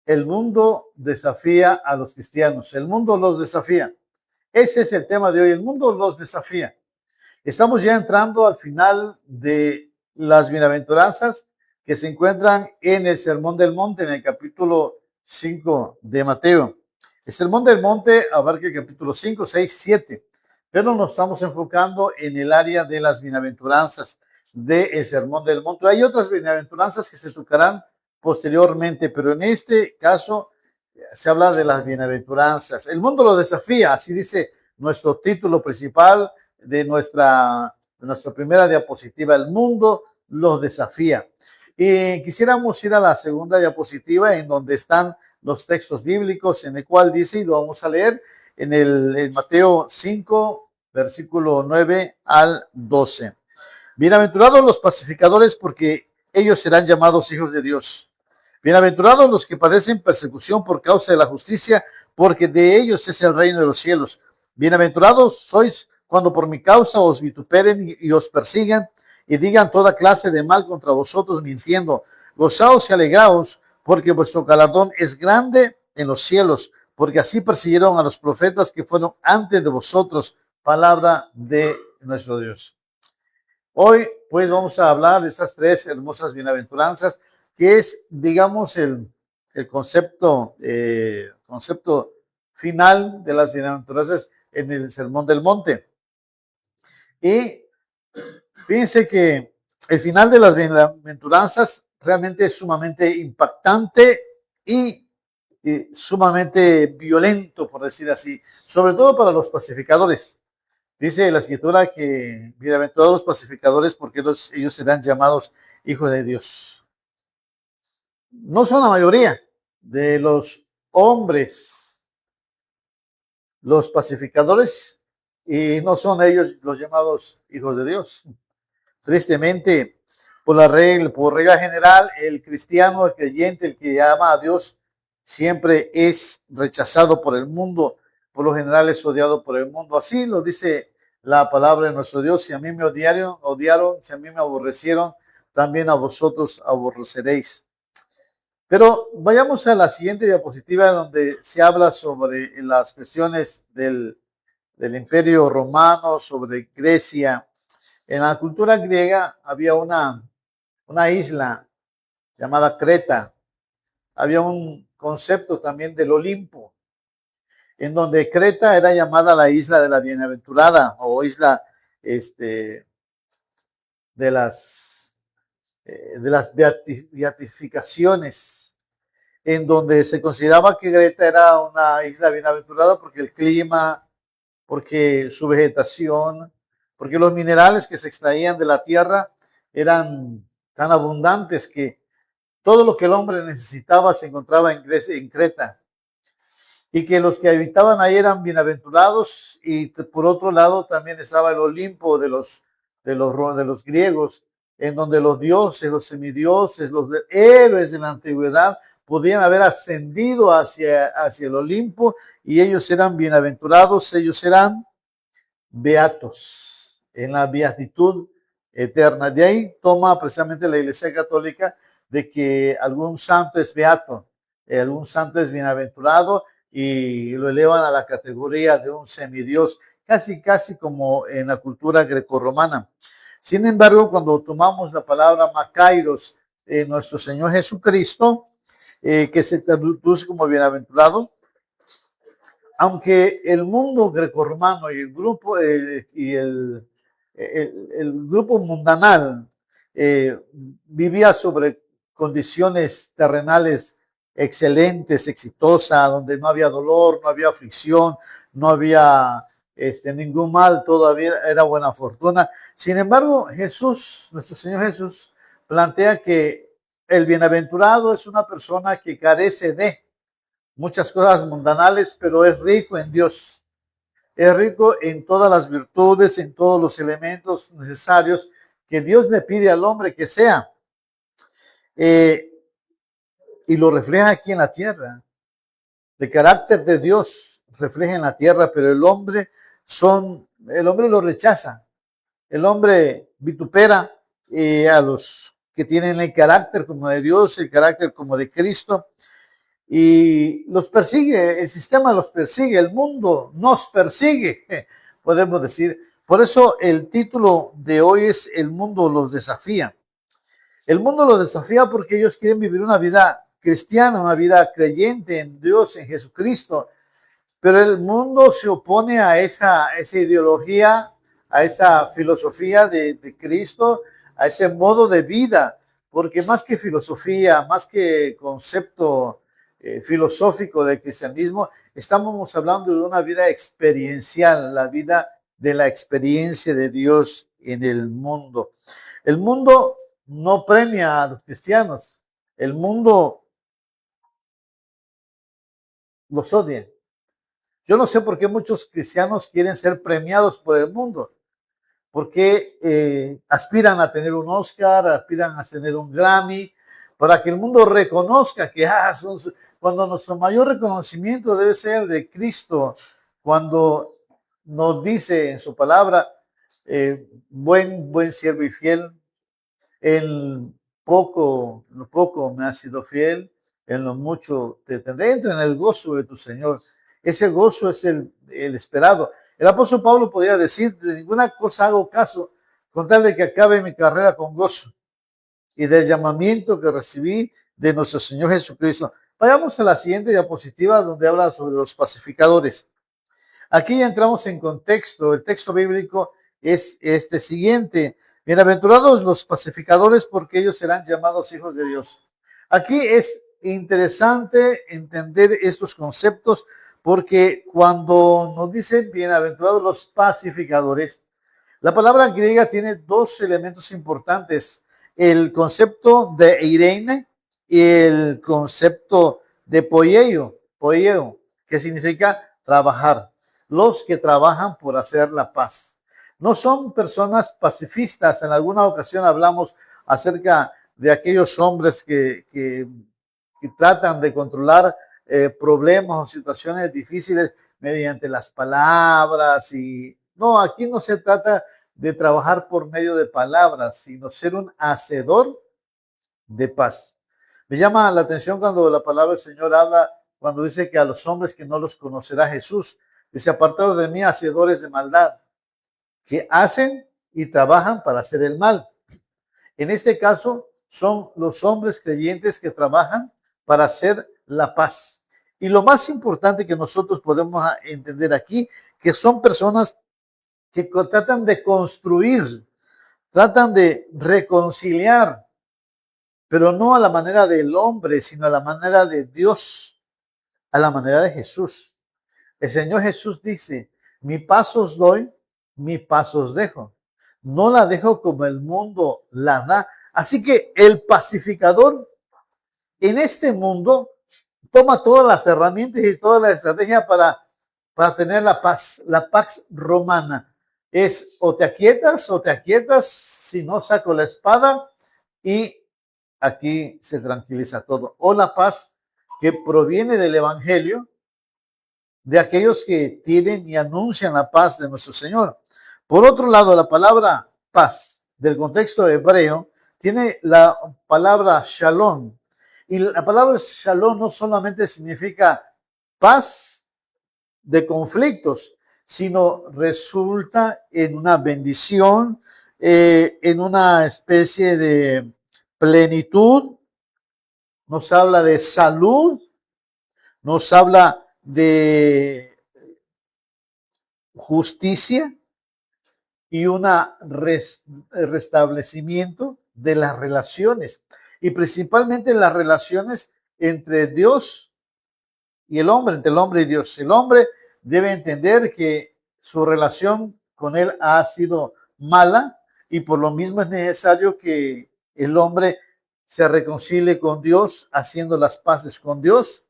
El mundo desafía a los cristianos. El mundo los desafía. Ese es el tema de hoy. El mundo los desafía. Estamos ya entrando al final de las bienaventuranzas que se encuentran en el Sermón del Monte, en el capítulo 5 de Mateo. El Sermón del Monte abarca el capítulo 5, 6, 7, pero nos estamos enfocando en el área de las bienaventuranzas del Sermón del Monte. Hay otras bienaventuranzas que se tocarán posteriormente, pero en este caso se habla de las bienaventuranzas. El mundo lo desafía, así dice nuestro título principal de nuestra primera diapositiva. El mundo los desafía. Y quisiéramos ir a la segunda diapositiva en donde están los textos bíblicos, en el cual dice, y lo vamos a leer en Mateo 5, versículo 9 al 12. Bienaventurados los pacificadores, porque ellos serán llamados hijos de Dios. Bienaventurados los que padecen persecución por causa de la justicia, porque de ellos es el reino de los cielos. Bienaventurados sois cuando por mi causa os vituperen y os persigan y digan toda clase de mal contra vosotros mintiendo. Gozaos y alegraos, porque vuestro galardón es grande en los cielos, porque así persiguieron a los profetas que fueron antes de vosotros. Palabra de nuestro Dios. Hoy, pues, vamos a hablar de estas tres hermosas bienaventuranzas, que es, digamos, el concepto final de las bienaventuranzas en el Sermón del Monte. Y fíjense que el final de las bienaventuranzas realmente es sumamente impactante y sumamente violento, por decir así, sobre todo para los pacificadores. Dice la escritura que bienaventurados los pacificadores, porque ellos serán llamados hijos de Dios. No son la mayoría de los hombres los pacificadores y no son ellos los llamados hijos de Dios. Tristemente, por regla general, el cristiano, el creyente, el que ama a Dios, siempre es rechazado por el mundo. Por lo general es odiado por el mundo. Así lo dice la palabra de nuestro Dios. Si a mí me odiaron, si a mí me aborrecieron, también a vosotros aborreceréis. Pero vayamos a la siguiente diapositiva donde se habla sobre las cuestiones del Imperio Romano, sobre Grecia. En la cultura griega había una isla llamada Creta. Había un concepto también del Olimpo, en donde Creta era llamada la isla de la bienaventurada o isla de las beatificaciones, en donde se consideraba que Creta era una isla bienaventurada porque el clima, porque su vegetación, porque los minerales que se extraían de la tierra eran tan abundantes que todo lo que el hombre necesitaba se encontraba en Creta, y que los que habitaban ahí eran bienaventurados. Y por otro lado también estaba el Olimpo de los griegos, en donde los dioses, los semidioses, los héroes de la antigüedad podían haber ascendido hacia el Olimpo, y ellos eran bienaventurados, ellos eran beatos, en la beatitud eterna. De ahí toma precisamente la Iglesia Católica de que algún santo es beato, algún santo es bienaventurado, y lo elevan a la categoría de un semidios, casi como en la cultura grecorromana. Sin embargo, cuando tomamos la palabra Macairos, nuestro Señor Jesucristo, que se traduce como bienaventurado, aunque el mundo grecorromano y el grupo el grupo mundanal vivía sobre condiciones terrenales excelentes, exitosas, donde no había dolor, no había aflicción, no había ningún mal, todavía era buena fortuna. Sin embargo, Jesús, nuestro Señor Jesús, plantea que el bienaventurado es una persona que carece de muchas cosas mundanales, pero es rico en Dios. Es rico en todas las virtudes, en todos los elementos necesarios que Dios le pide al hombre que sea. Y lo refleja aquí en la tierra. El carácter de Dios refleja en la tierra, pero el hombre lo rechaza. El hombre vitupera a los que tienen el carácter como de Dios, el carácter como de Cristo. y los persigue, el sistema los persigue, el mundo nos persigue, podemos decir. Por eso el título de hoy es El mundo los desafía. El mundo los desafía porque ellos quieren vivir una vida cristiana, una vida creyente en Dios, en Jesucristo, pero el mundo se opone a esa ideología, a esa filosofía de Cristo, a ese modo de vida, porque más que filosofía, más que concepto filosófico de cristianismo, estamos hablando de una vida experiencial, la vida de la experiencia de Dios en el mundo. El mundo no premia a los cristianos, el mundo los odia. Yo no sé por qué muchos cristianos quieren ser premiados por el mundo, porque aspiran a tener un Oscar, aspiran a tener un Grammy, para que el mundo reconozca que cuando nuestro mayor reconocimiento debe ser de Cristo, cuando nos dice en su palabra, buen siervo y fiel, en lo poco me has sido fiel, en lo mucho te tendré. Entra en el gozo de tu Señor. Ese gozo es el esperado. El apóstol Pablo podía decir, de ninguna cosa hago caso, con tal de que acabe mi carrera con gozo y del llamamiento que recibí de nuestro Señor Jesucristo. Vayamos a la siguiente diapositiva donde habla sobre los pacificadores. Aquí ya entramos en contexto. El texto bíblico es este siguiente. Bienaventurados los pacificadores porque ellos serán llamados hijos de Dios. Aquí es interesante entender estos conceptos porque cuando nos dicen bienaventurados los pacificadores, la palabra griega tiene dos elementos importantes: el concepto de eirene y el concepto de poieo, que significa trabajar. Los que trabajan por hacer la paz. No son personas pacifistas. En alguna ocasión hablamos acerca de aquellos hombres que tratan de controlar problemas o situaciones difíciles mediante las palabras. Y no, aquí no se trata de trabajar por medio de palabras, sino ser un hacedor de paz. Me llama la atención cuando la palabra del Señor habla, cuando dice que a los hombres que no los conocerá Jesús, dice: apartados de mí, hacedores de maldad, que hacen y trabajan para hacer el mal. En este caso, son los hombres creyentes que trabajan para hacer la paz. Y lo más importante que nosotros podemos entender aquí, que son personas que tratan de construir, tratan de reconciliar, pero no a la manera del hombre, sino a la manera de Dios, a la manera de Jesús. El Señor Jesús dice: mi paz os doy, mi paz os dejo. No la dejo como el mundo la da. Así que el pacificador en este mundo toma todas las herramientas y toda la estrategia para tener la paz romana. Es o te aquietas, si no saco la espada y aquí se tranquiliza todo. O la paz que proviene del Evangelio, de aquellos que tienen y anuncian la paz de nuestro Señor. Por otro lado, la palabra paz del contexto hebreo tiene la palabra shalom. Y la palabra shalom no solamente significa paz de conflictos, sino resulta en una bendición, en una especie de plenitud. Nos habla de salud, nos habla de justicia y un restablecimiento de las relaciones, y principalmente las relaciones entre Dios y el hombre, entre el hombre y Dios. El hombre debe entender que su relación con él ha sido mala y por lo mismo es necesario que el hombre se reconcilie con Dios, haciendo las paces con Dios,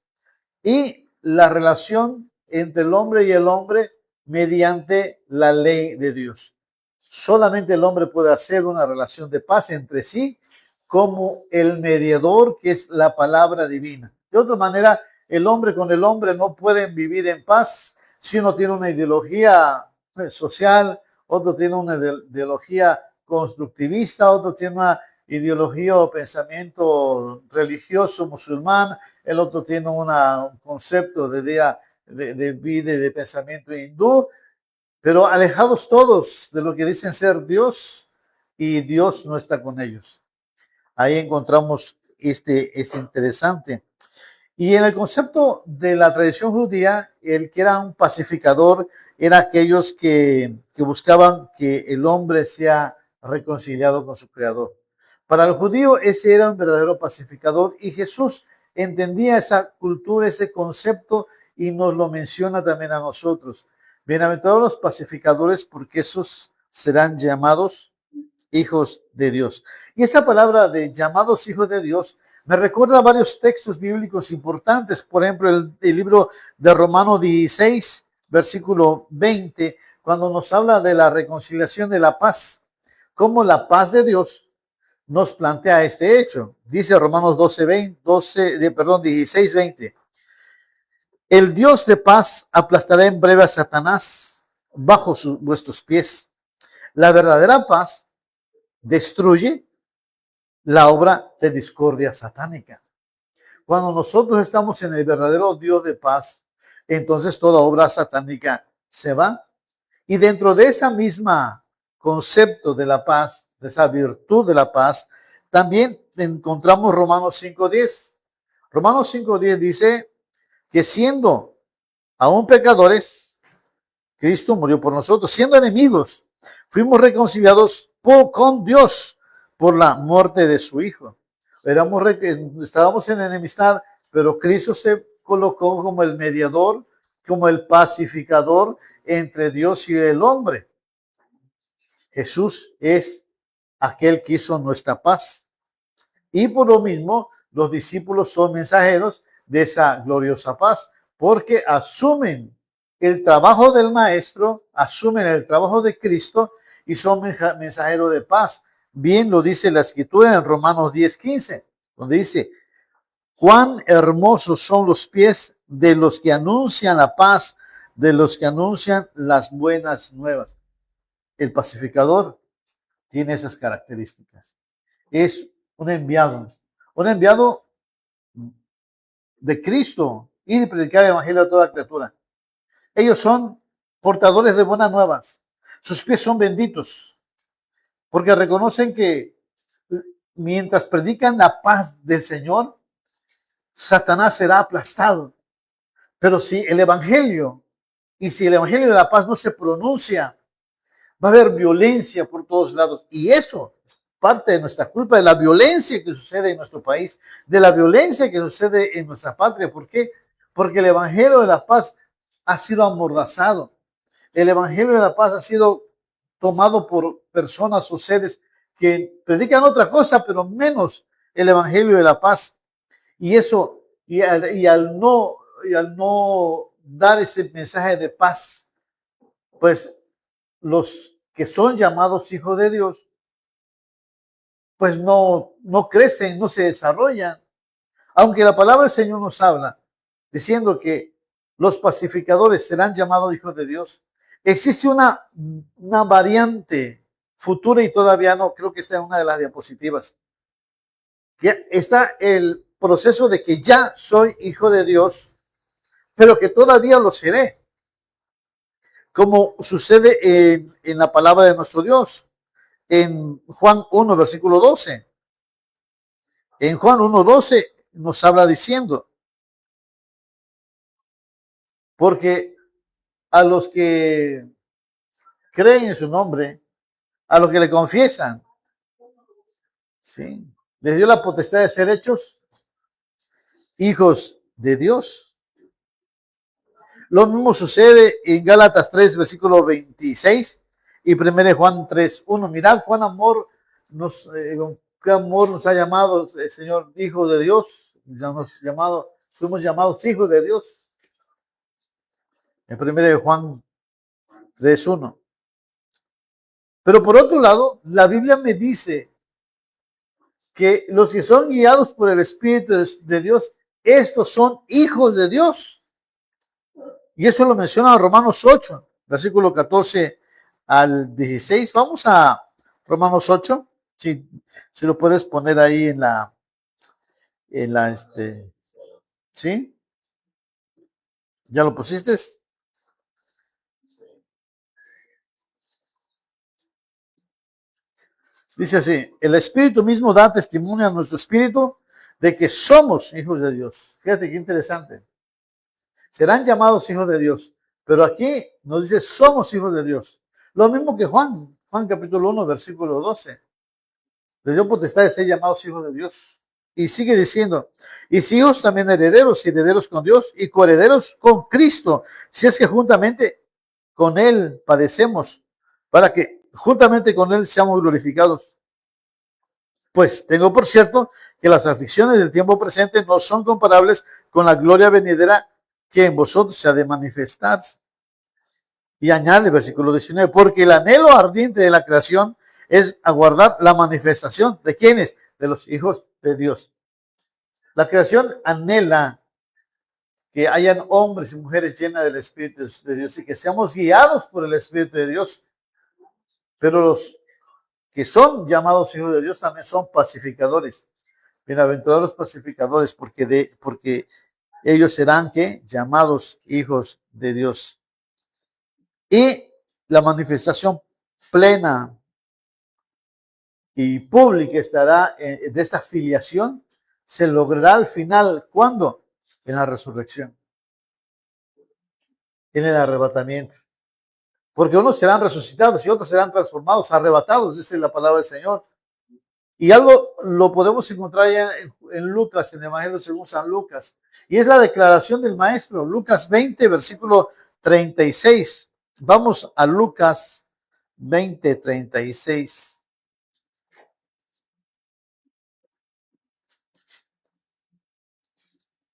y la relación entre el hombre y el hombre mediante la ley de Dios. Solamente el hombre puede hacer una relación de paz entre sí como el mediador, que es la palabra divina. De otra manera, el hombre con el hombre no pueden vivir en paz si uno tiene una ideología social, otro tiene una ideología constructivista, otro tiene una ideología o pensamiento religioso musulmán, el otro tiene un concepto de vida y de pensamiento hindú, pero alejados todos de lo que dicen ser Dios, y Dios no está con ellos. Ahí encontramos este interesante. Y en el concepto de la tradición judía, el que era un pacificador era aquellos que buscaban que el hombre sea reconciliado con su creador. Para el judío ese era un verdadero pacificador, y Jesús entendía esa cultura, ese concepto, y nos lo menciona también a nosotros. Bienaventurados los pacificadores, porque esos serán llamados hijos de Dios. Y esta palabra de llamados hijos de Dios me recuerda varios textos bíblicos importantes. Por ejemplo, el libro de Romanos 16, versículo 20, cuando nos habla de la reconciliación, de la paz, como la paz de Dios nos plantea este hecho. Dice Romanos 16, 20. El Dios de paz aplastará en breve a Satanás bajo vuestros pies. La verdadera paz destruye la obra de discordia satánica. Cuando nosotros estamos en el verdadero Dios de paz, entonces toda obra satánica se va. Y dentro de esa misma concepto de la paz, de esa virtud de la paz, también encontramos Romanos 5:10. Romanos 5:10 dice que siendo aún pecadores, Cristo murió por nosotros. Siendo enemigos, fuimos reconciliados con Dios por la muerte de su Hijo. Estábamos en enemistad, pero Cristo se colocó como el mediador, como el pacificador entre Dios y el hombre. Jesús es aquel que hizo nuestra paz. Y por lo mismo, los discípulos son mensajeros de esa gloriosa paz, porque asumen el trabajo del Maestro, asumen el trabajo de Cristo y son mensajeros de paz. Bien lo dice la Escritura en Romanos 10:15, donde dice: cuán hermosos son los pies de los que anuncian la paz, de los que anuncian las buenas nuevas. El pacificador tiene esas características. Es un enviado de Cristo, y de predicar el evangelio a toda criatura. Ellos son portadores de buenas nuevas. Sus pies son benditos, porque reconocen que mientras predican la paz del Señor, Satanás será aplastado. Pero si el evangelio de la paz no se pronuncia, va a haber violencia por todos lados. Y eso es parte de nuestra culpa, de la violencia que sucede en nuestro país, de la violencia que sucede en nuestra patria. ¿Por qué? Porque el evangelio de la paz ha sido amordazado. El evangelio de la paz ha sido tomado por personas o seres que predican otra cosa, pero menos el evangelio de la paz. Y eso, al no dar ese mensaje de paz, pues los que son llamados hijos de Dios, pues no crecen, no se desarrollan. Aunque la palabra del Señor nos habla diciendo que los pacificadores serán llamados hijos de Dios, existe una variante futura, y todavía no, creo que está en una de las diapositivas, que está el proceso de que ya soy hijo de Dios, pero que todavía lo seré, como sucede en la palabra de nuestro Dios, en Juan 1, versículo 12. En Juan 1:12 nos habla diciendo: porque a los que creen en su nombre, a los que le confiesan, ¿sí?, les dio la potestad de ser hechos hijos de Dios. Lo mismo sucede en Gálatas 3, versículo 26 y 1 Juan 3:1. Mirad qué amor nos ha llamado el Señor, hijos de Dios. Fuimos llamados hijos de Dios. En 1 Juan 3:1. Pero por otro lado, la Biblia me dice que los que son guiados por el Espíritu de Dios, estos son hijos de Dios. Y eso lo menciona Romanos 8, versículo 14 al 16. Vamos a Romanos 8. Sí, si lo puedes poner ahí ¿sí? ¿Ya lo pusiste? Dice así, el Espíritu mismo da testimonio a nuestro espíritu de que somos hijos de Dios. Fíjate qué interesante. Serán llamados hijos de Dios, pero aquí nos dice somos hijos de Dios. Lo mismo que Juan capítulo 1, versículo 12. Les dio potestad de ser llamados hijos de Dios. Y sigue diciendo, y si hijos también herederos, y herederos con Dios, y coherederos con Cristo, si es que juntamente con Él padecemos, para que juntamente con Él seamos glorificados. Pues tengo por cierto que las aflicciones del tiempo presente no son comparables con la gloria venidera que en vosotros se ha de manifestar. Y añade, versículo 19, porque el anhelo ardiente de la creación es aguardar la manifestación de quienes, de los hijos de Dios. La creación anhela que hayan hombres y mujeres llenas del Espíritu de Dios y que seamos guiados por el Espíritu de Dios. Pero los que son llamados hijos de Dios también son pacificadores. Bienaventurados los pacificadores, porque ellos serán ¿qué? Llamados hijos de Dios. Y la manifestación plena y pública estará de esta filiación, se logrará al final, ¿cuándo? En la resurrección, en el arrebatamiento. Porque unos serán resucitados y otros serán transformados, arrebatados, dice la palabra del Señor. Y algo lo podemos encontrar ya en Lucas, en el Evangelio según San Lucas. Y es la declaración del Maestro, Lucas 20, versículo 36. Vamos a Lucas 20, 36.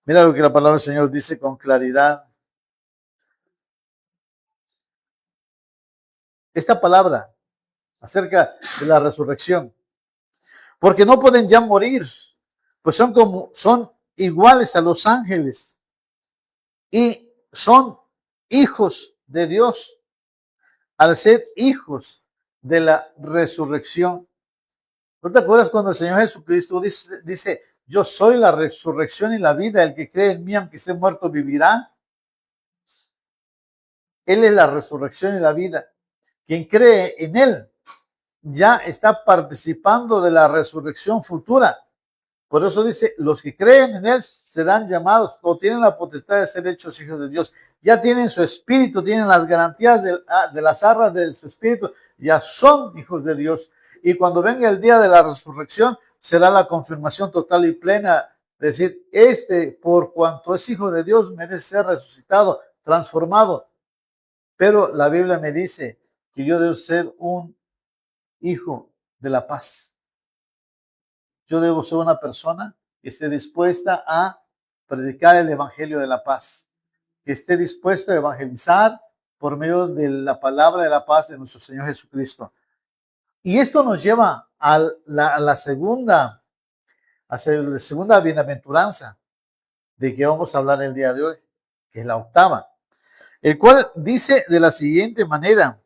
Mira lo que la palabra del Señor dice con claridad. Esta palabra acerca de la resurrección. Porque no pueden ya morir, pues son iguales a los ángeles y son hijos de Dios al ser hijos de la resurrección. ¿No te acuerdas cuando el Señor Jesucristo dice, yo soy la resurrección y la vida, el que cree en mí, aunque esté muerto, vivirá? Él es la resurrección y la vida. Quien cree en Él ya está participando de la resurrección futura. Por eso dice, los que creen en Él serán llamados o tienen la potestad de ser hechos hijos de Dios. Ya tienen su espíritu, tienen las garantías de las arras de su espíritu, ya son hijos de Dios. Y cuando venga el día de la resurrección, será la confirmación total y plena. De decir, por cuanto es hijo de Dios, merece ser resucitado, transformado. Pero la Biblia me dice que yo debo ser un hijo de la paz. Yo debo ser una persona que esté dispuesta a predicar el evangelio de la paz, que esté dispuesto a evangelizar por medio de la palabra de la paz de nuestro Señor Jesucristo. Y esto nos lleva a la segunda bienaventuranza de que vamos a hablar el día de hoy, que es la octava, el cual dice de la siguiente manera: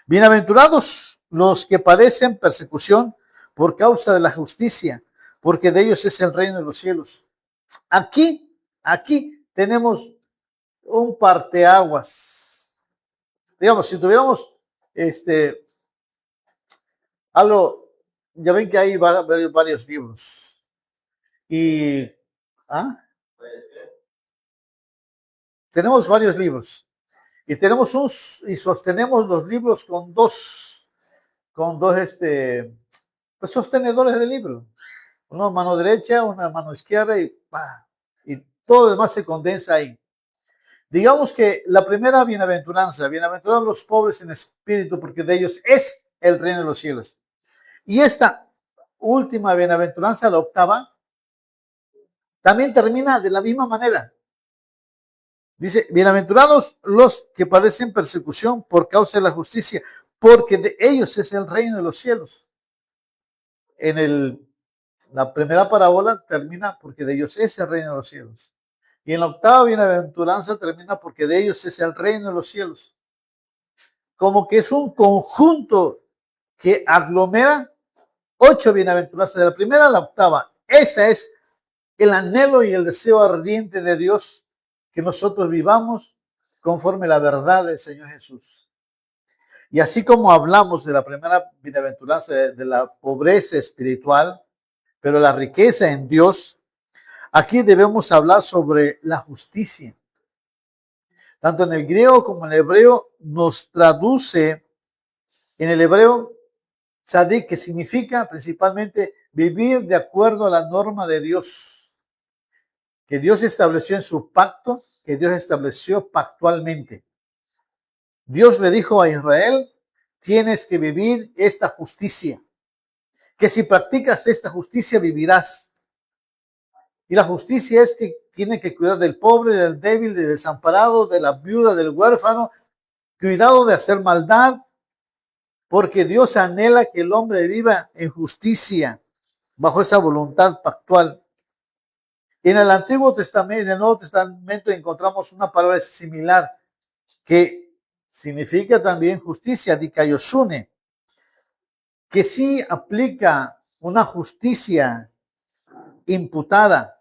bienaventurados los que padecen persecución por causa de la justicia, porque de ellos es el reino de los cielos. Aquí tenemos un parteaguas. Digamos, si tuviéramos algo, ya ven que hay varios libros. Y tenemos varios libros. Y y sostenemos los libros con dos pues sostenedores del libro. Una mano derecha, una mano izquierda y todo lo demás se condensa ahí. Digamos que la primera bienaventuranza, bienaventurados los pobres en espíritu, porque de ellos es el reino de los cielos. Y esta última bienaventuranza, la octava, también termina de la misma manera. Dice, bienaventurados los que padecen persecución por causa de la justicia, porque de ellos es el reino de los cielos. La primera parábola termina porque de ellos es el reino de los cielos. Y en la octava bienaventuranza termina porque de ellos es el reino de los cielos. Como que es un conjunto que aglomera 8 bienaventuranzas, de la primera a la octava. Esa es el anhelo y el deseo ardiente de Dios, que nosotros vivamos conforme la verdad del Señor Jesús. Y así como hablamos de la primera bienaventuranza de la pobreza espiritual, pero la riqueza en Dios, aquí debemos hablar sobre la justicia. Tanto en el griego como en el hebreo nos traduce en el hebreo tzadik, que significa principalmente vivir de acuerdo a la norma de Dios, que Dios estableció en su pacto, que Dios estableció pactualmente. Dios le dijo a Israel, tienes que vivir esta justicia, que si practicas esta justicia vivirás. Y la justicia es que tiene que cuidar del pobre, del débil, del desamparado, de la viuda, del huérfano, cuidado de hacer maldad, porque Dios anhela que el hombre viva en justicia, bajo esa voluntad pactual. En el Antiguo Testamento, en el Nuevo Testamento encontramos una palabra similar que significa también justicia, dikaiosune, que sí aplica una justicia imputada,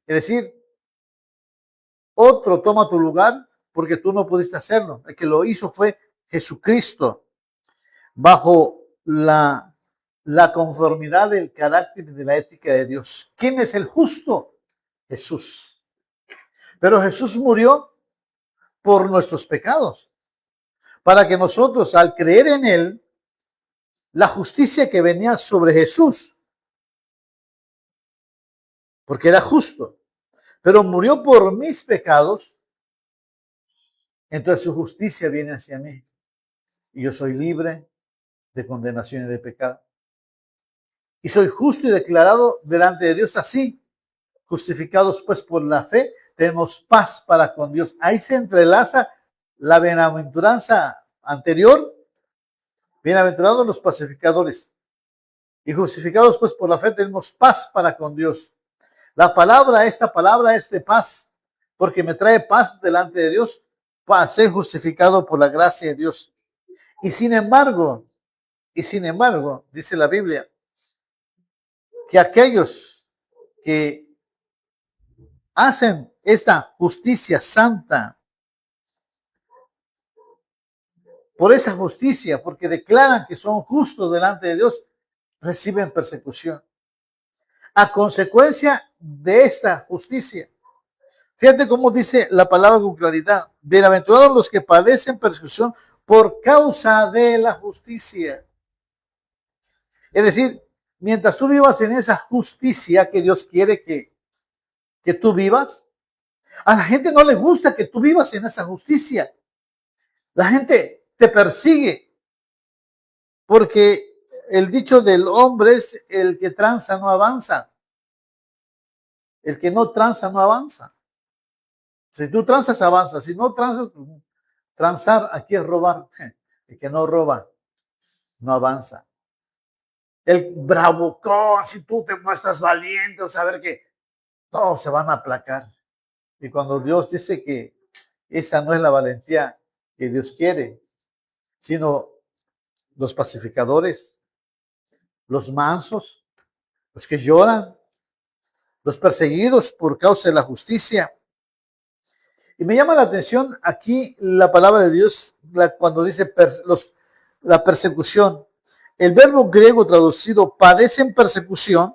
es decir, otro toma tu lugar porque tú no pudiste hacerlo. El que lo hizo fue Jesucristo, bajo la conformidad del carácter y de la ética de Dios. ¿Quién es el justo? Jesús. Pero Jesús murió por nuestros pecados, para que nosotros, al creer en Él, la justicia que venía sobre Jesús, porque era justo, pero murió por mis pecados, entonces su justicia viene hacia mí. Y yo soy libre de condenación y de pecado. Y soy justo y declarado delante de Dios así. Justificados pues por la fe, tenemos paz para con Dios. Ahí se entrelaza la bienaventuranza anterior. Bienaventurados los pacificadores. Y justificados pues por la fe, tenemos paz para con Dios. Esta palabra es de paz, porque me trae paz delante de Dios para ser justificado por la gracia de Dios. Y sin embargo, dice la Biblia, que aquellos que hacen esta justicia santa, por esa justicia, porque declaran que son justos delante de Dios, reciben persecución. A consecuencia de esta justicia. Fíjate cómo dice la palabra con claridad. Bienaventurados los que padecen persecución por causa de la justicia. Es decir, mientras tú vivas en esa justicia que Dios quiere que tú vivas, a la gente no le gusta que tú vivas en esa justicia. La gente te persigue porque el dicho del hombre es el que tranza no avanza. El que no tranza no avanza. Si tú transas, avanza. Si no transas, transar aquí es robar. El que no roba no avanza. El bravucón, si tú te muestras valiente, saber que todos se van a aplacar. Y cuando Dios dice que esa no es la valentía que Dios quiere, sino los pacificadores, los mansos, los que lloran, los perseguidos por causa de la justicia. Y me llama la atención aquí la palabra de Dios cuando dice la persecución. El verbo griego traducido padecen persecución,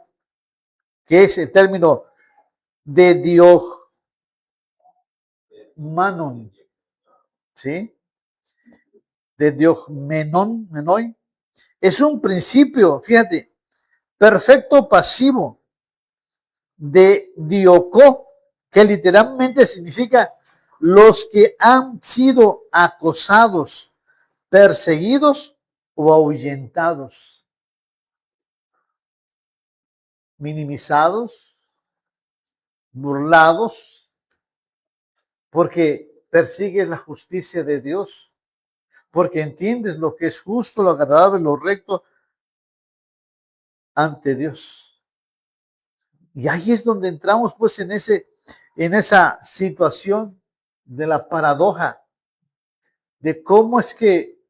que es el término de diogmanon, ¿sí? De menoi, es un principio, fíjate, perfecto pasivo de dioko, que literalmente significa los que han sido acosados, perseguidos o ahuyentados, minimizados, burlados, porque persigues la justicia de Dios, porque entiendes lo que es justo, lo agradable, lo recto ante Dios. Y ahí es donde entramos pues en esa situación de la paradoja, de cómo es que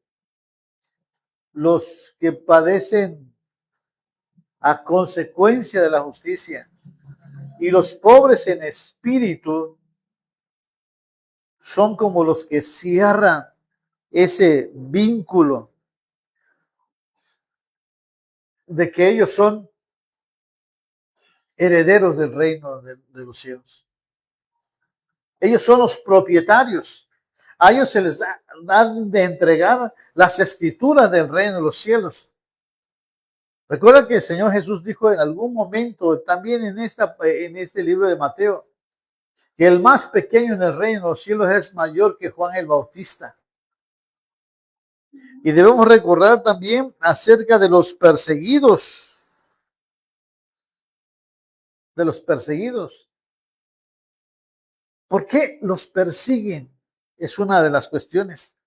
los que padecen a consecuencia de la justicia. Y los pobres en espíritu son como los que cierran ese vínculo de que ellos son herederos del reino de los cielos. Ellos son los propietarios. A ellos se les dan de entregar las escrituras del reino de los cielos. Recuerda que el Señor Jesús dijo en algún momento, también en este libro de Mateo, que el más pequeño en el reino de los cielos es mayor que Juan el Bautista. Y debemos recordar también acerca de los perseguidos. De los perseguidos. ¿Por qué los persiguen? Es una de las cuestiones.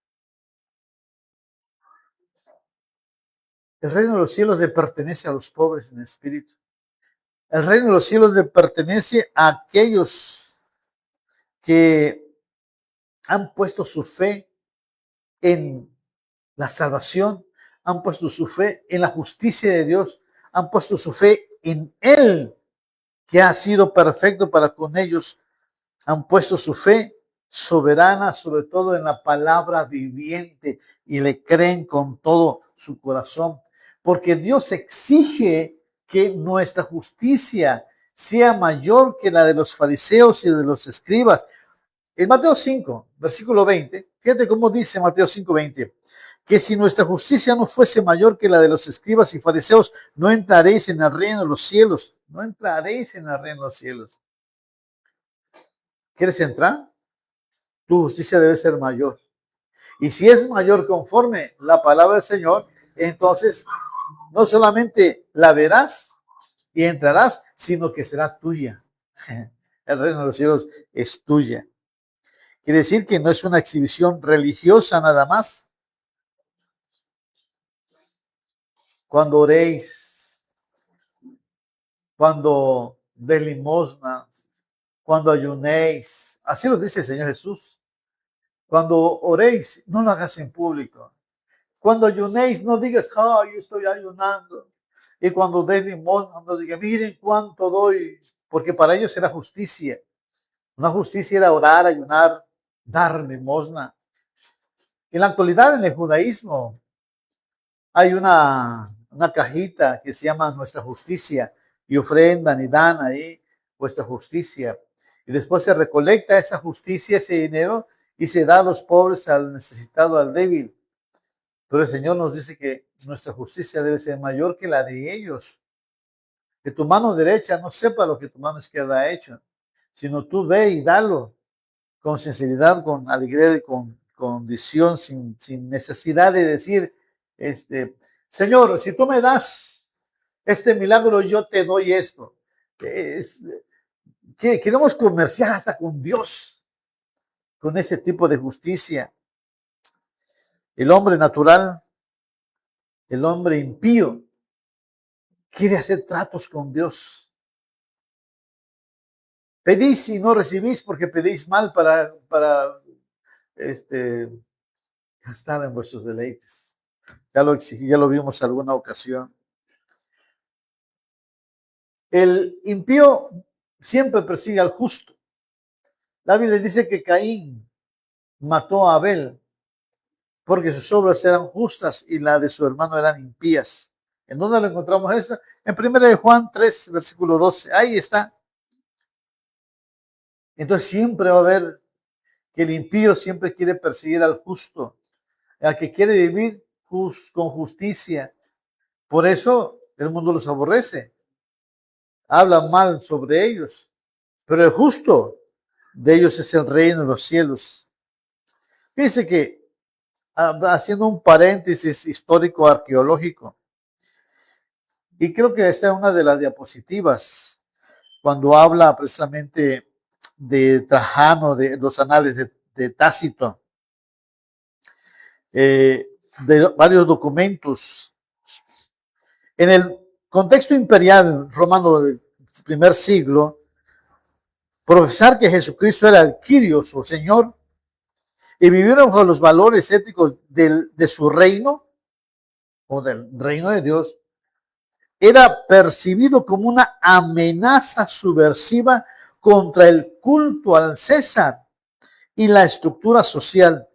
El reino de los cielos le pertenece a los pobres en espíritu. El reino de los cielos le pertenece a aquellos que han puesto su fe en la salvación, han puesto su fe en la justicia de Dios, han puesto su fe en Él, que ha sido perfecto para con ellos, han puesto su fe soberana, sobre todo en la palabra viviente, y le creen con todo su corazón, porque Dios exige que nuestra justicia sea mayor que la de los fariseos y de los escribas. En Mateo 5, versículo 20, fíjate cómo dice Mateo 5, 20, que si nuestra justicia no fuese mayor que la de los escribas y fariseos, no entraréis en el reino de los cielos. No entraréis en el reino de los cielos. ¿Quieres entrar? Tu justicia debe ser mayor. Y si es mayor conforme la palabra del Señor, entonces no solamente la verás y entrarás, sino que será tuya. El reino de los cielos es tuya. Quiere decir que no es una exhibición religiosa nada más. Cuando oréis, cuando de limosna, cuando ayunéis, así lo dice el Señor Jesús. Cuando oréis, no lo hagas en público. Cuando ayunéis, no digas, yo estoy ayunando. Y cuando des limosna, no digas, miren cuánto doy, porque para ellos era justicia. Una justicia era orar, ayunar, dar limosna. En la actualidad, en el judaísmo, hay una cajita que se llama Nuestra Justicia y ofrendan y dan ahí vuestra justicia. Y después se recolecta esa justicia, ese dinero, y se da a los pobres, al necesitado, al débil. Pero el Señor nos dice que nuestra justicia debe ser mayor que la de ellos. Que tu mano derecha no sepa lo que tu mano izquierda ha hecho, sino tú ve y dalo con sinceridad, con alegría y con condición, sin necesidad de decir, Señor, si tú me das este milagro, yo te doy esto. Queremos comerciar hasta con Dios, con ese tipo de justicia. El hombre natural, el hombre impío, quiere hacer tratos con Dios. Pedís y no recibís porque pedís mal para gastar en vuestros deleites. Ya lo vimos alguna ocasión. El impío siempre persigue al justo. La Biblia dice que Caín mató a Abel porque sus obras eran justas y la de su hermano eran impías. ¿En dónde lo encontramos esto? En 1 Juan 3, versículo 12. Ahí está. Entonces siempre va a haber que el impío siempre quiere perseguir al justo, al que quiere vivir con justicia. Por eso el mundo los aborrece. Habla mal sobre ellos. Pero el justo de ellos es el reino de los cielos. Fíjense que, haciendo un paréntesis histórico arqueológico, y creo que esta es una de las diapositivas, cuando habla precisamente de Trajano, de los anales de Tácito, de varios documentos. En el contexto imperial romano del primer siglo, profesar que Jesucristo era el Kyrios o Señor y vivieron bajo los valores éticos de su reino o del reino de Dios, era percibido como una amenaza subversiva contra el culto al César y la estructura social.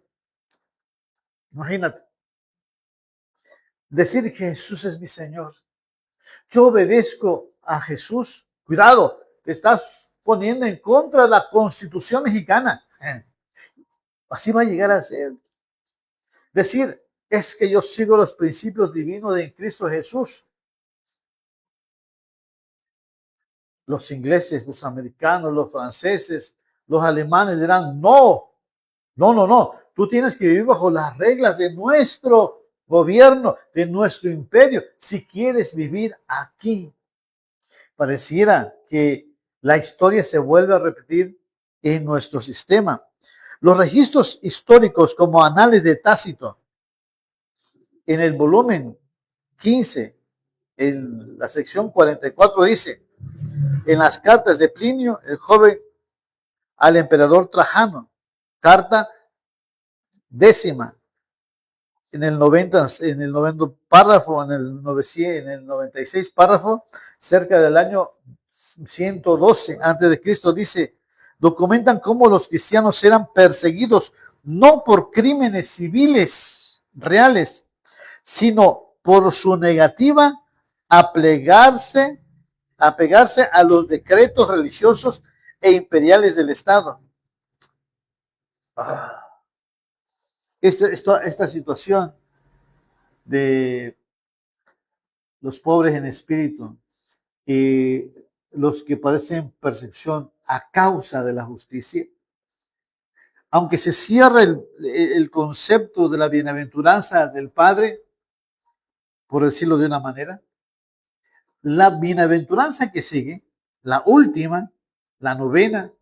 Imagínate, decir que Jesús es mi Señor. Yo obedezco a Jesús. Cuidado, te estás poniendo en contra de la Constitución mexicana. Así va a llegar a ser. Decir, es que yo sigo los principios divinos de Cristo Jesús. Los ingleses, los americanos, los franceses, los alemanes dirán, no, no, no, no. Tú tienes que vivir bajo las reglas de nuestro gobierno, de nuestro imperio, si quieres vivir aquí. Pareciera que la historia se vuelve a repetir en nuestro sistema. Los registros históricos como Anales de Tácito, en el volumen 15, en la sección 44 dice, en las cartas de Plinio, el joven al emperador Trajano, carta décima, en el 90, en el 90 párrafo, en el 900, en el 96 párrafo, cerca del año 112 antes de Cristo, dice, documentan cómo los cristianos eran perseguidos no por crímenes civiles reales, sino por su negativa a plegarse, a pegarse a los decretos religiosos e imperiales del Estado. Esta situación de los pobres en espíritu y los que padecen persecución a causa de la justicia, aunque se cierra el concepto de la bienaventuranza del Padre, por decirlo de una manera, la bienaventuranza que sigue, la última, la novena,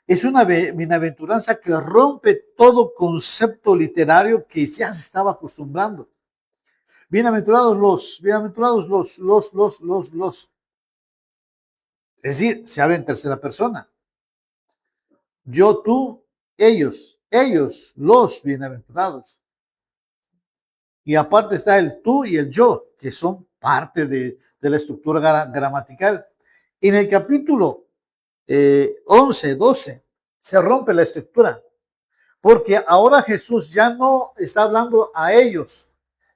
es una bienaventuranza que rompe todo concepto literario que ya se estaba acostumbrando. Bienaventurados los. Es decir, se habla en tercera persona. Yo, tú, ellos, los bienaventurados. Y aparte está el tú y el yo, que son parte de la estructura gramatical. En el capítulo 11, 12, se rompe la estructura, porque ahora Jesús ya no está hablando a ellos,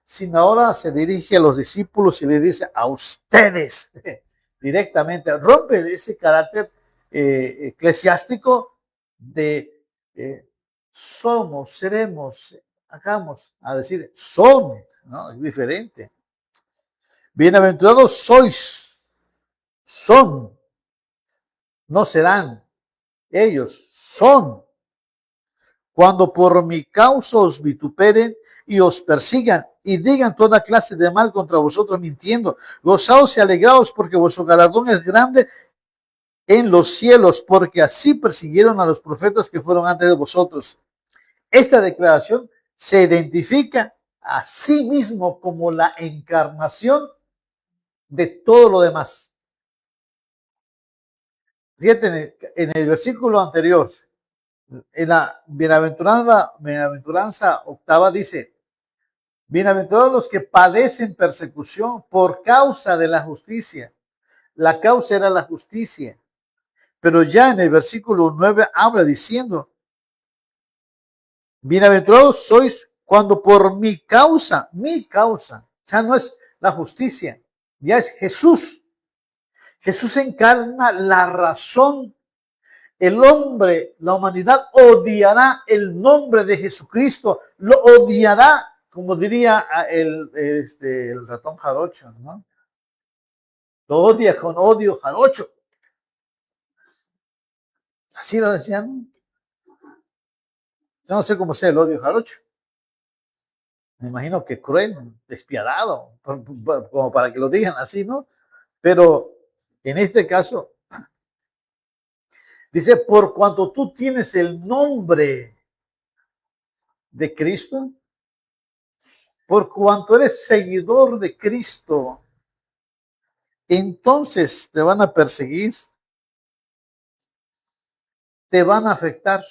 sino ahora se dirige a los discípulos y le dice a ustedes directamente. Rompe ese carácter eclesiástico de somos, seremos, hagamos, a decir son, ¿no? Es diferente. Bienaventurados sois, son, no serán, ellos son. Cuando por mi causa os vituperen y os persigan y digan toda clase de mal contra vosotros mintiendo, gozaos y alegraos porque vuestro galardón es grande en los cielos, porque así persiguieron a los profetas que fueron antes de vosotros. Esta declaración se identifica a sí mismo como la encarnación de todo lo demás. Fíjate, en el versículo anterior, en la bienaventuranza octava dice, bienaventurados los que padecen persecución por causa de la justicia. La causa era la justicia. Pero ya en el versículo 9 habla diciendo, bienaventurados sois cuando por mi causa, ya no es la justicia, ya es Jesús. Jesús encarna la razón. El hombre, la humanidad odiará el nombre de Jesucristo, lo odiará, como diría el ratón jarocho, ¿no? Lo odia con odio jarocho. Así lo decían. Yo no sé cómo sea el odio jarocho. Me imagino que cruel, despiadado, como para que lo digan así, ¿no? Pero en este caso, dice, por cuanto tú tienes el nombre de Cristo, por cuanto eres seguidor de Cristo, entonces te van a perseguir, te van a afectar.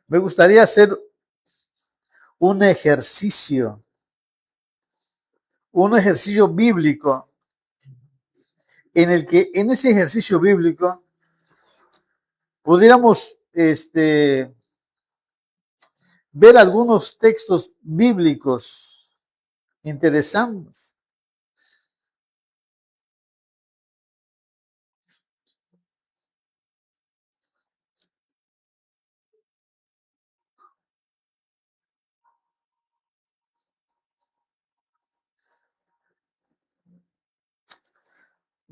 Me gustaría hacer un ejercicio un ejercicio bíblico en ese ejercicio bíblico pudiéramos ver algunos textos bíblicos interesantes.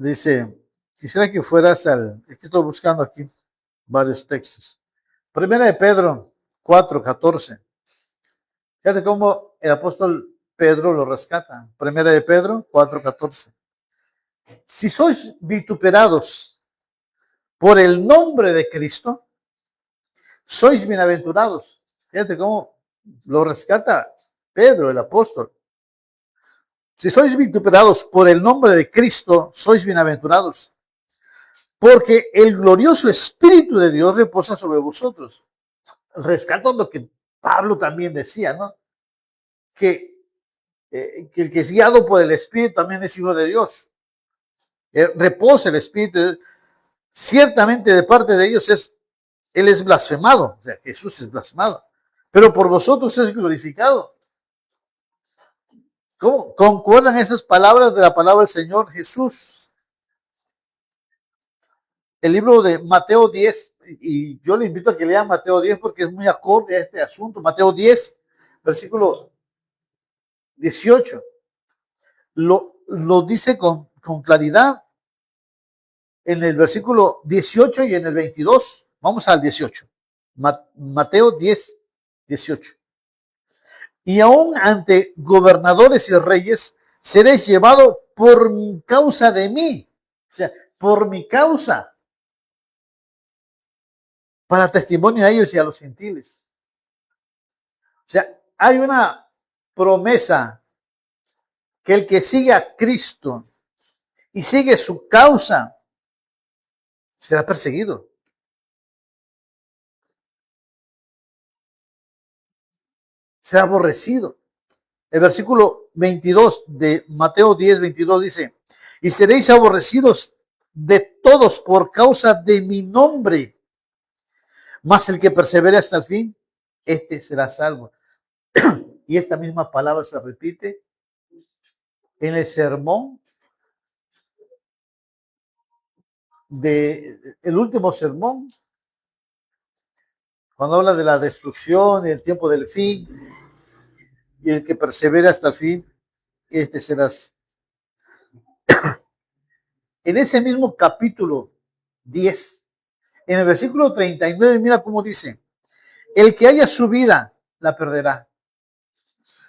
Dice, quisiera que fueras es que estoy buscando aquí varios textos. Primera de Pedro 4:14. Fíjate cómo el apóstol Pedro lo rescata. Primera de Pedro 4:14. Si sois vituperados por el nombre de Cristo, sois bienaventurados. Fíjate cómo lo rescata Pedro, el apóstol. Si sois vituperados por el nombre de Cristo, sois bienaventurados, porque el glorioso Espíritu de Dios reposa sobre vosotros. Rescato lo que Pablo también decía, ¿no? Que el que es guiado por el Espíritu también es hijo de Dios. Reposa el Espíritu. Ciertamente de parte de ellos Él es blasfemado, o sea, Jesús es blasfemado, pero por vosotros es glorificado. ¿Cómo concuerdan esas palabras de la palabra del Señor Jesús? El libro de Mateo 10, y yo le invito a que lean Mateo 10 porque es muy acorde a este asunto. Mateo 10, versículo 18, lo dice con claridad en el versículo 18 y en el 22. Vamos al 18. Mateo 10, 18. Y aún ante gobernadores y reyes seréis llevado por causa de mí. O sea, por mi causa, para testimonio a ellos y a los gentiles. O sea, hay una promesa que el que sigue a Cristo y sigue su causa será perseguido. Será aborrecido. El versículo 22 de Mateo 10, 22 dice, y seréis aborrecidos de todos por causa de mi nombre, mas el que persevere hasta el fin, este será salvo. Y esta misma palabra se repite en el sermón el último sermón, cuando habla de la destrucción y el tiempo del fin, y el que persevera hasta el fin, este serás. En ese mismo capítulo 10, en el versículo 39, mira cómo dice, el que haya su vida, la perderá.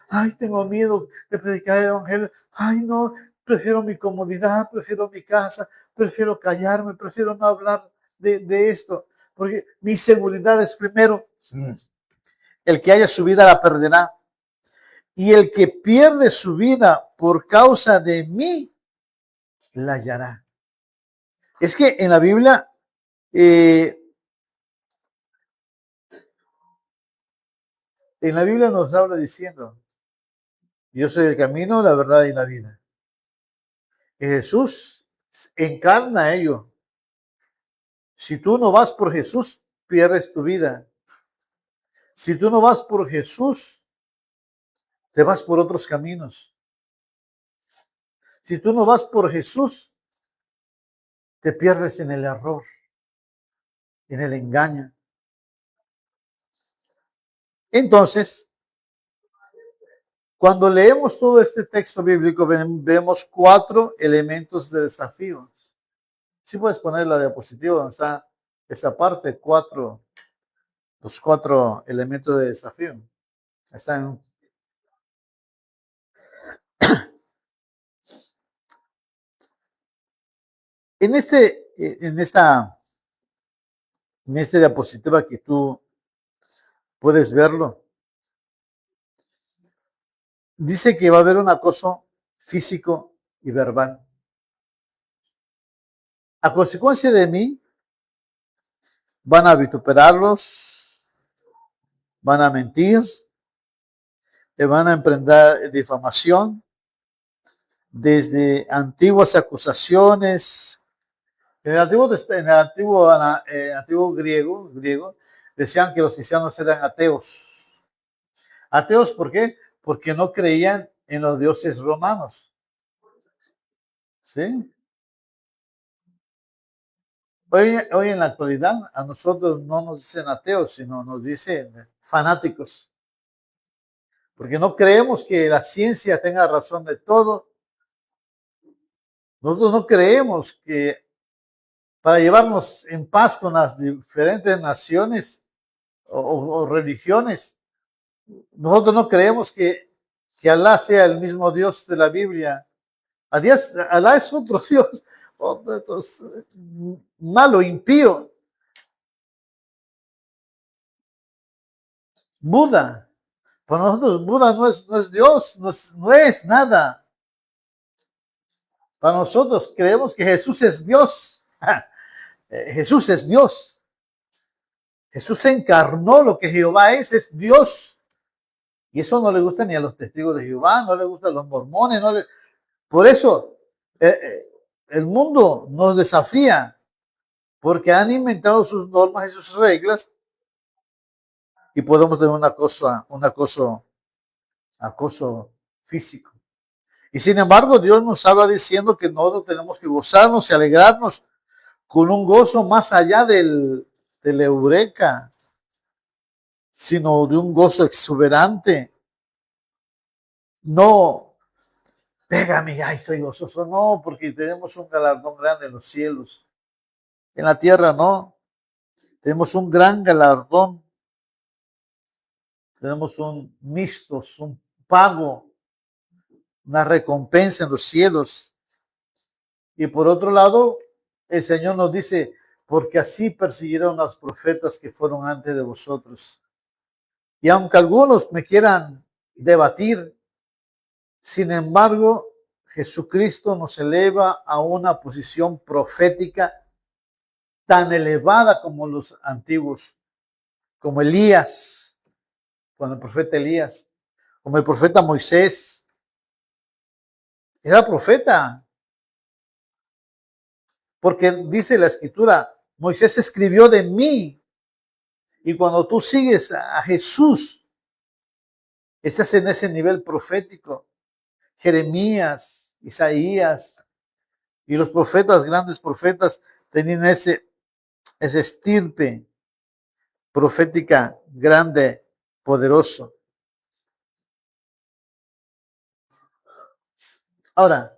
Ay, tengo miedo de predicar el evangelio. Ay, no, prefiero mi comodidad, prefiero mi casa, prefiero callarme, prefiero no hablar de esto, porque mi seguridad es primero. El que haya su vida la perderá. Y el que pierde su vida por causa de mí, la hallará. Es que en la Biblia, nos habla diciendo, yo soy el camino, la verdad y la vida. Y Jesús encarna ello. Si tú no vas por Jesús, pierdes tu vida. Si tú no vas por Jesús, te vas por otros caminos. Si tú no vas por Jesús, te pierdes en el error, en el engaño. Entonces, cuando leemos todo este texto bíblico, vemos 4 elementos de desafíos. Si puedes poner la diapositiva donde está esa parte, los 4 elementos de desafío. Están en esta diapositiva que tú puedes verlo. Dice que va a haber un acoso físico y verbal. A consecuencia de mí, van a vituperarlos, van a mentir, van a emprender difamación, desde antiguas acusaciones. En el antiguo griego, decían que los cristianos eran ateos. ¿Ateos por qué? Porque no creían en los dioses romanos. ¿Sí? Hoy en la actualidad a nosotros no nos dicen ateos, sino nos dicen fanáticos, porque no creemos que la ciencia tenga razón de todo. Nosotros no creemos que para llevarnos en paz con las diferentes naciones o religiones, nosotros no creemos que Alá sea el mismo Dios de la Biblia. Alá es otro Dios, otro, malo, impío. Buda, para nosotros Buda no es Dios, no es nada. Para nosotros creemos que Jesús es Dios. Jesús es Dios. Jesús se encarnó, lo que Jehová es Dios. Y eso no le gusta ni a los testigos de Jehová, no le gusta a los mormones. Por eso el mundo nos desafía, porque han inventado sus normas y sus reglas y podemos tener acoso físico. Y sin embargo, Dios nos habla diciendo que nosotros tenemos que gozarnos y alegrarnos con un gozo más allá del eureka, sino de un gozo exuberante. No, pégame, ya estoy gozoso. No, porque tenemos un galardón grande en los cielos. En la tierra no. Tenemos un gran galardón. Tenemos un mistos, un pago, una recompensa en los cielos. Y por otro lado, el Señor nos dice, porque así persiguieron a los profetas que fueron antes de vosotros. Y aunque algunos me quieran debatir, sin embargo, Jesucristo nos eleva a una posición profética tan elevada como los antiguos, como Elías, como el profeta Elías, como el profeta Moisés. Era profeta, porque dice la escritura, Moisés escribió de mí. Y cuando tú sigues a Jesús, estás en ese nivel profético. Jeremías, Isaías y los profetas, grandes profetas, tenían ese estirpe profética grande, poderoso. Ahora,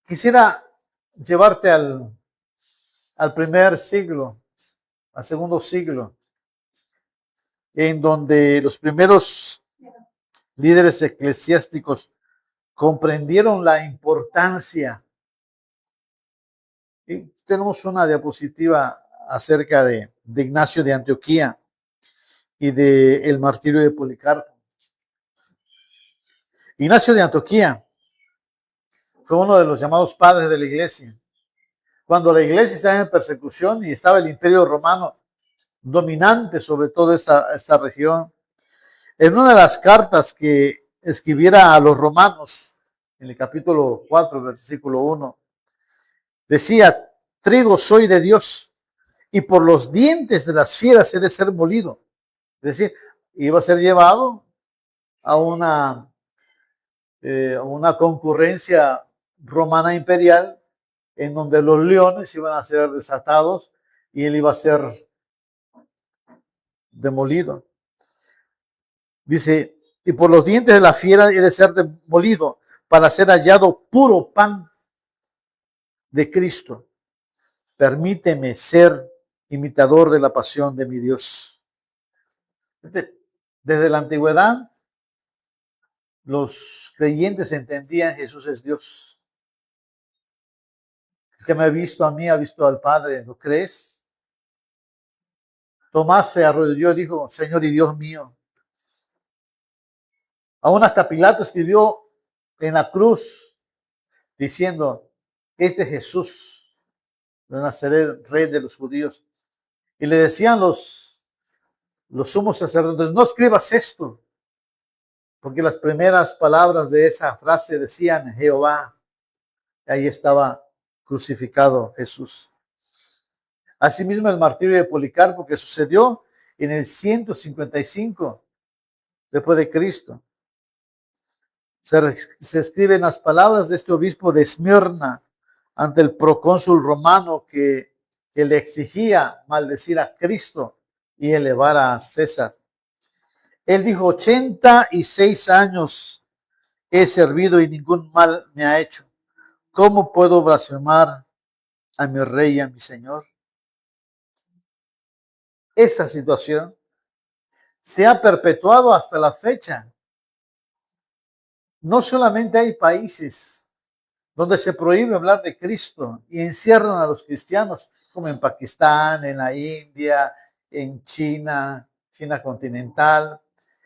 quisiera llevarte al primer siglo, al segundo siglo, en donde los primeros líderes eclesiásticos comprendieron la importancia. Y tenemos una diapositiva acerca de Ignacio de Antioquía y del martirio de Policarpo. Ignacio de Antioquía fue uno de los llamados padres de la iglesia. Cuando la iglesia estaba en persecución y estaba el imperio romano dominante sobre toda esta región, en una de las cartas que escribiera a los romanos, en el capítulo 4, versículo 1, decía, trigo soy de Dios y por los dientes de las fieras he de ser molido. Es decir, iba a ser llevado a una concurrencia romana imperial en donde los leones iban a ser desatados y él iba a ser demolido. Dice, y por los dientes de la fiera he de ser demolido para ser hallado puro pan de Cristo. Permíteme ser imitador de la pasión de mi Dios. Desde la antigüedad, los creyentes entendían Jesús es Dios. El que me ha visto a mí ha visto al Padre. ¿Lo crees? Tomás se arrodilló y dijo, Señor y Dios mío. Aún hasta Pilato escribió en la cruz diciendo, este Jesús de Nazaret, rey de los judíos. Y le decían los sumos sacerdotes, no escribas esto, porque las primeras palabras de esa frase decían Jehová. Ahí estaba crucificado Jesús. Asimismo, el martirio de Policarpo, que sucedió en el 155 después de Cristo. Se escriben las palabras de este obispo de Esmirna ante el procónsul romano que le exigía maldecir a Cristo y elevar a César. Él dijo, 86 años he servido y ningún mal me ha hecho. ¿Cómo puedo blasfemar a mi rey y a mi señor? Esta situación se ha perpetuado hasta la fecha. No solamente hay países donde se prohíbe hablar de Cristo y encierran a los cristianos, como en Pakistán, en la India, en China, China continental,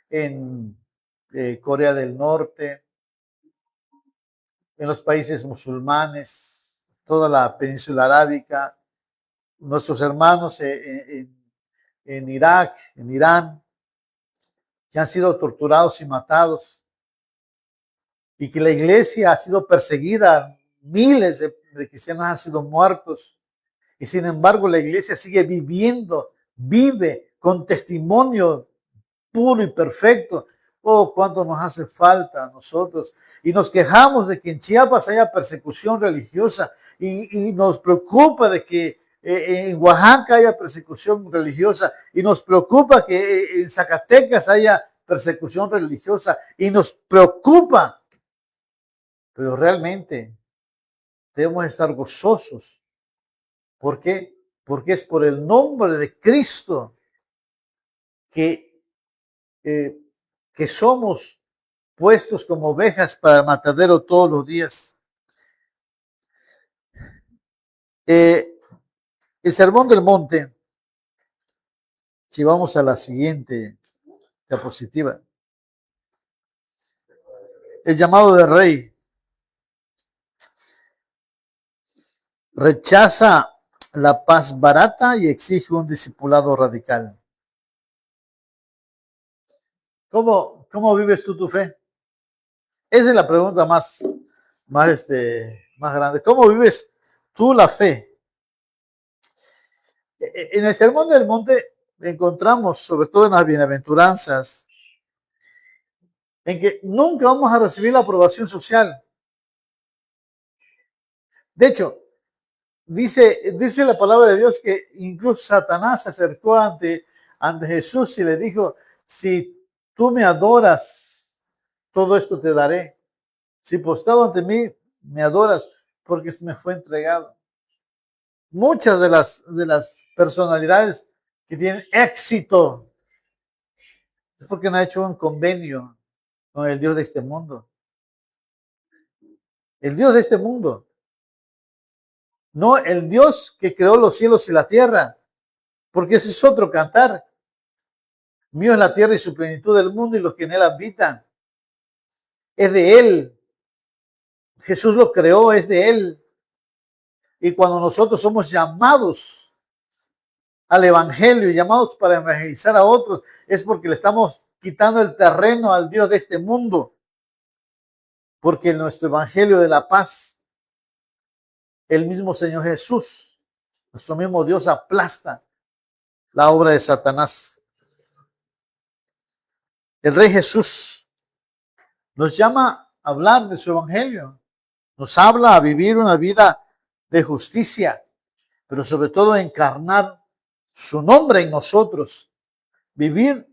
en Corea del Norte, en los países musulmanes, toda la península arábica, nuestros hermanos en Irak, en Irán, que han sido torturados y matados, y que la iglesia ha sido perseguida, miles de cristianos han sido muertos, y sin embargo la iglesia sigue viviendo, vive con testimonio puro y perfecto. Oh, cuánto nos hace falta a nosotros. Y nos quejamos de que en Chiapas haya persecución religiosa y nos preocupa de que en Oaxaca haya persecución religiosa y nos preocupa que en Zacatecas haya persecución religiosa y nos preocupa. Pero realmente debemos estar gozosos. ¿Por qué? Porque es por el nombre de Cristo que, eh, que somos puestos como ovejas para el matadero todos los días. El Sermón del Monte, si vamos a la siguiente diapositiva, el llamado del rey rechaza la paz barata y exige un discipulado radical. ¿Cómo vives tú tu fe? Esa es la pregunta más grande. ¿Cómo vives tú la fe? En el Sermón del Monte encontramos, sobre todo en las bienaventuranzas, en que nunca vamos a recibir la aprobación social. De hecho, dice la palabra de Dios que incluso Satanás se acercó ante Jesús y le dijo, si tú me adoras, todo esto te daré. Si postrado ante mí, me adoras, porque me fue entregado. Muchas de las personalidades que tienen éxito es porque no han hecho un convenio con el Dios de este mundo. El Dios de este mundo. No el Dios que creó los cielos y la tierra. Porque ese es otro cantar. Mío es la tierra y su plenitud del mundo y los que en él habitan. Es de él. Jesús lo creó, es de él. Y cuando nosotros somos llamados al evangelio y llamados para evangelizar a otros, es porque le estamos quitando el terreno al Dios de este mundo. Porque en nuestro evangelio de la paz, el mismo Señor Jesús, nuestro mismo Dios, aplasta la obra de Satanás. El Rey Jesús nos llama a hablar de su evangelio. Nos habla a vivir una vida de justicia, pero sobre todo a encarnar su nombre en nosotros. Vivir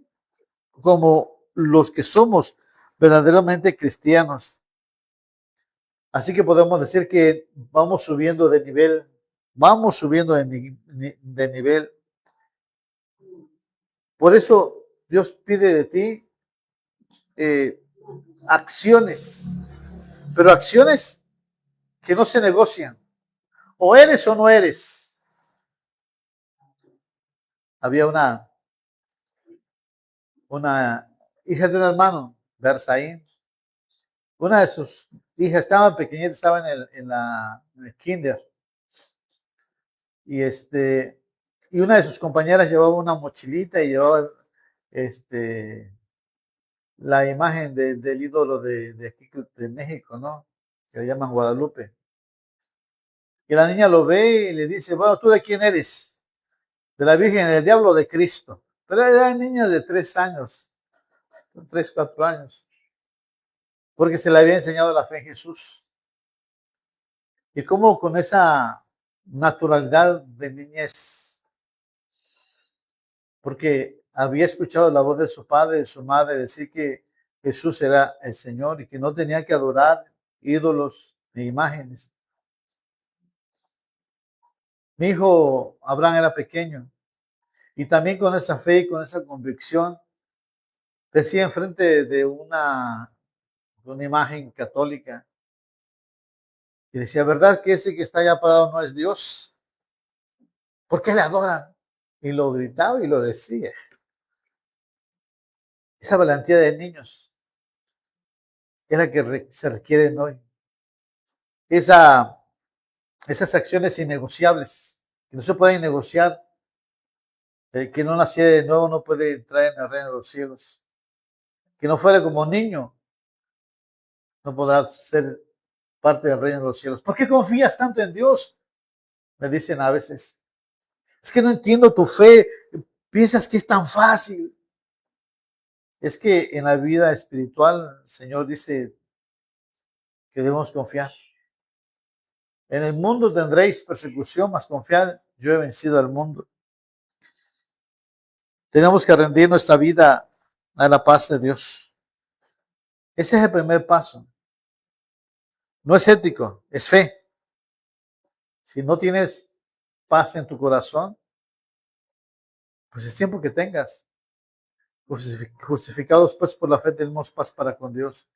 como los que somos verdaderamente cristianos. Así que podemos decir que vamos subiendo de nivel, vamos subiendo de nivel. Por eso Dios pide de ti acciones, pero acciones que no se negocian. O eres o no eres. Había una hija de un hermano, Bersaín. Una de sus hijas estaba pequeñita, estaba en el kinder. Y una de sus compañeras llevaba una mochilita y llevaba la imagen del ídolo de aquí de México, ¿no? Que le llaman Guadalupe. Y la niña lo ve y le dice, bueno, ¿tú de quién eres? De la Virgen, del Diablo, o de Cristo. Pero era niña de 3 años, 3, 4 años, porque se le había enseñado la fe en Jesús. Y cómo con esa naturalidad de niñez, porque había escuchado la voz de su padre y de su madre decir que Jesús era el Señor y que no tenía que adorar ídolos ni imágenes. Mi hijo Abraham era pequeño y también con esa fe y con esa convicción decía enfrente de una imagen católica y decía, ¿verdad que ese que está allá parado no es Dios? ¿Por qué le adoran? Y lo gritaba y lo decía. Esa valentía de niños es la que se requiere hoy. Esa, esas acciones innegociables, que no se pueden negociar. El que no naciera de nuevo no puede entrar en el reino de los cielos. Que no fuera como niño, no podrá ser parte del reino de los cielos. ¿Por qué confías tanto en Dios? Me dicen a veces. Es que no entiendo tu fe. Piensas que es tan fácil. Es que en la vida espiritual, el Señor dice que debemos confiar. En el mundo tendréis persecución, mas confiad, yo he vencido al mundo. Tenemos que rendir nuestra vida a la paz de Dios. Ese es el primer paso. No es ético, es fe. Si no tienes paz en tu corazón, pues es tiempo que tengas. Justificados pues por la fe tenemos paz para con Dios.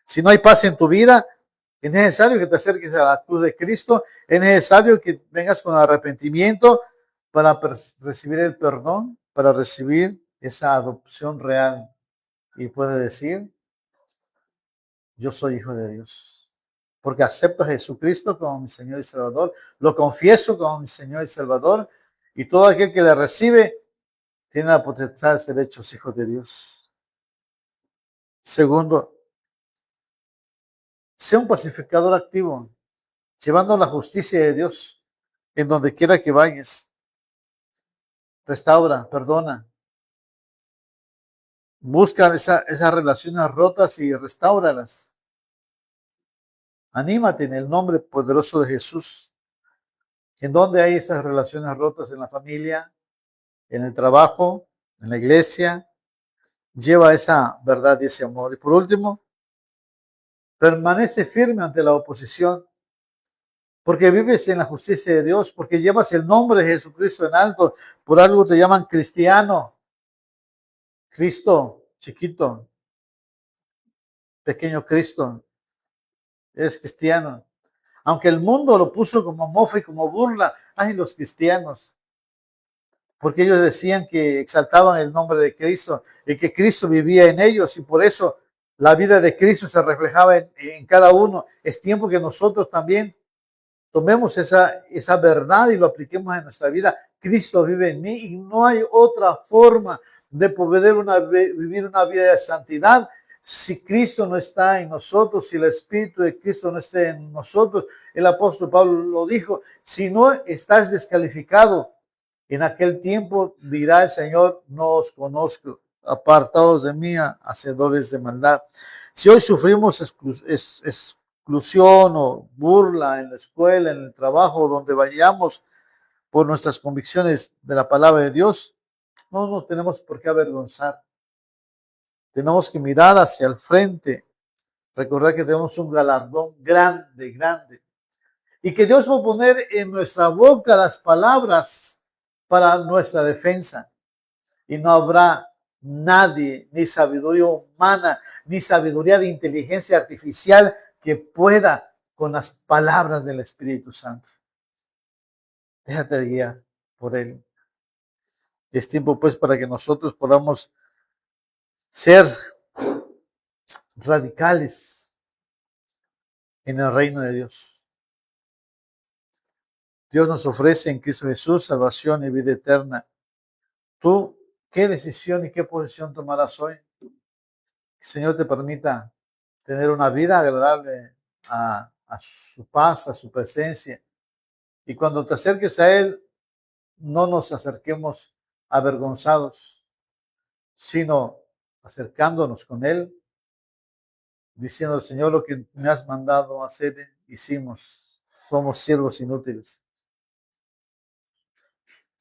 Si no hay paz en tu vida, es necesario que te acerques a la cruz de Cristo, es necesario que vengas con arrepentimiento para recibir el perdón, para recibir esa adopción real y puede decir, yo soy hijo de Dios. Porque acepto a Jesucristo como mi Señor y Salvador, lo confieso como mi Señor y Salvador, y todo aquel que le recibe tiene la potestad de ser hechos hijos de Dios. Segundo, sea un pacificador activo, llevando la justicia de Dios en donde quiera que vayas. Restaura, perdona, busca esas relaciones rotas y restáuralas. Anímate en el nombre poderoso de Jesús. En donde hay esas relaciones rotas en la familia, en el trabajo, en la iglesia, lleva esa verdad y ese amor. Y por último, permanece firme ante la oposición, porque vives en la justicia de Dios, porque llevas el nombre de Jesucristo en alto. Por algo te llaman cristiano. Cristo, chiquito, pequeño Cristo, es cristiano. Aunque el mundo lo puso como mofa y como burla, ay, los cristianos, porque ellos decían que exaltaban el nombre de Cristo y que Cristo vivía en ellos y por eso la vida de Cristo se reflejaba en cada uno. Es tiempo que nosotros también tomemos esa verdad y lo apliquemos en nuestra vida. Cristo vive en mí y no hay otra forma de poder vivir una vida de santidad si Cristo no está en nosotros, si el Espíritu de Cristo no está en nosotros. El apóstol Pablo lo dijo, si no estás descalificado, en aquel tiempo dirá el Señor, no os conozco, apartados de mí, hacedores de maldad. Si hoy sufrimos exclusión o burla en la escuela, en el trabajo, donde vayamos por nuestras convicciones de la palabra de Dios, no nos tenemos por qué avergonzar. Tenemos que mirar hacia el frente, recordar que tenemos un galardón grande, grande, y que Dios va a poner en nuestra boca las palabras para nuestra defensa. Y no habrá nadie, ni sabiduría humana, ni sabiduría de inteligencia artificial que pueda con las palabras del Espíritu Santo. Déjate guiar por Él. Es tiempo pues para que nosotros podamos ser radicales en el reino de Dios. Dios nos ofrece en Cristo Jesús salvación y vida eterna. ¿Tú qué decisión y qué posición tomarás hoy? el Señor te permita tener una vida agradable a su paz, a su presencia. Y cuando te acerques a Él, no nos acerquemos avergonzados, sino acercándonos con Él, diciendo al Señor: lo que me has mandado hacer, hicimos. Somos siervos inútiles.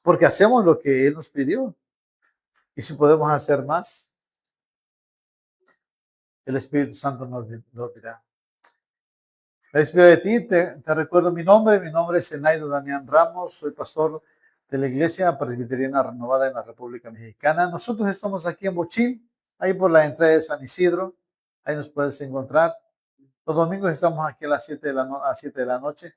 Porque hacemos lo que Él nos pidió. Y si podemos hacer más, el Espíritu Santo nos lo dirá. Me despido de ti, te recuerdo mi nombre es Zenaido Damián Ramos, soy pastor de la Iglesia Presbiteriana Renovada en la República Mexicana. Nosotros estamos aquí en Bochil, ahí por la entrada de San Isidro, ahí nos puedes encontrar. Los domingos estamos aquí a las 7 de la noche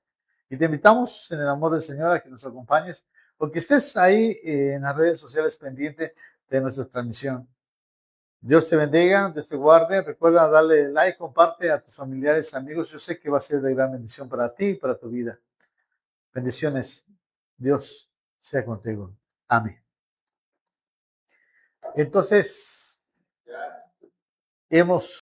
y te invitamos en el amor del Señor a que nos acompañes o que estés ahí en las redes sociales pendiente de nuestra transmisión. Dios te bendiga, Dios te guarde. Recuerda darle like, comparte a tus familiares, amigos. Yo sé que va a ser de gran bendición para ti y para tu vida. Bendiciones. Dios sea contigo. Amén. Entonces, hemos